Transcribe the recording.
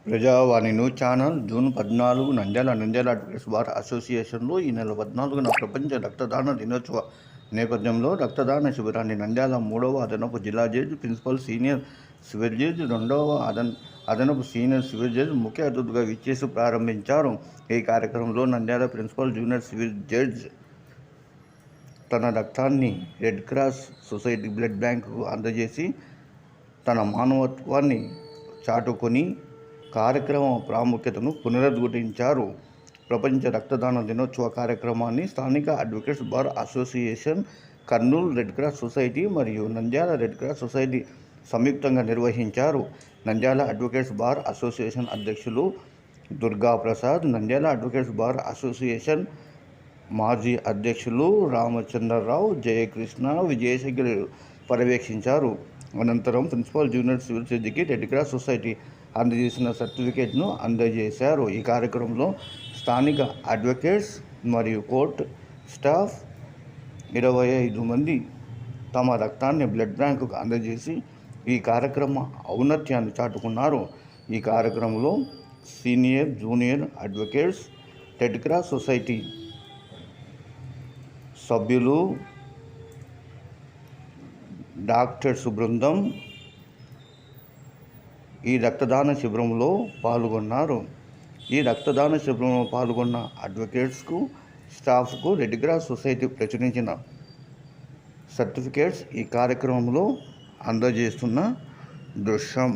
ప్రజావాణి news channel June 14 Nandyal advocates bar అసోసియేషన్లో ఈ నెల 14న ప్రపంచ రక్తదాన దినోత్సవ నేపథ్యంలో రక్తదాన శిబిరాన్ని నంద్యాల 3వ అదనపు జిల్లా judge, principal senior civil judge, 2వ అదనపు సీనియర్ సివిల్ జడ్జి ముఖ్య అతిథిగా విచ్చేసి ప్రారంభించారు. ఈ కార్యక్రమంలో Nandyal principal junior civil judge తన రక్తాన్ని రెడ్ క్రాస్ సొసైటీ బ్లడ్ బ్యాంకుకు అందజేసి తన మానవత్వాన్ని చాటుకొని కార్యక్రమ ప్రాముఖ్యతను పునరుద్ఘాటించారు. ప్రపంచ రక్తదాన దినోత్సవ కార్యక్రమాన్ని స్థానిక advocates bar association, Kurnool red cross society మరియు నంద్యాల రెడ్ క్రాస్ సొసైటీ సంయుక్తంగా నిర్వహించారు. నంద్యాల అడ్వకేట్స్ బార్ అసోసియేషన్ అధ్యక్షులు Durgaprasad, Nandyal advocates bar association మాజీ అధ్యక్షులు రామచంద్రరావు, జయకృష్ణ, విజయశేఖర్ పర్యవేక్షించారు. అనంతరం ప్రిన్సిపల్ జూనియర్ సివిల్ జడ్జికి రెడ్ క్రాస్ సొసైటీ అందజేసిన సర్టిఫికేట్ను అందజేశారు. ఈ కార్యక్రమంలో స్థానిక అడ్వకేట్స్ మరియు కోర్టు స్టాఫ్ 25 మంది తమ రక్తాన్ని బ్లడ్ బ్యాంకుకు అందజేసి ఈ కార్యక్రమ ఔన్నత్యాన్ని చాటుకున్నారు. ఈ కార్యక్రమంలో senior, junior advocates, red cross society సభ్యులు, డాక్టర్స్ బృందం ఈ రక్తదాన శిబిరంలో పాల్గొన్నారు. ఈ రక్తదాన శిబిరంలో పాల్గొన్న అడ్వకేట్స్కు, స్టాఫ్కు రెడ్ క్రాస్ సొసైటీ ప్రచురించిన సర్టిఫికేట్స్ ఈ కార్యక్రమంలో అందజేస్తున్న దృశ్యం.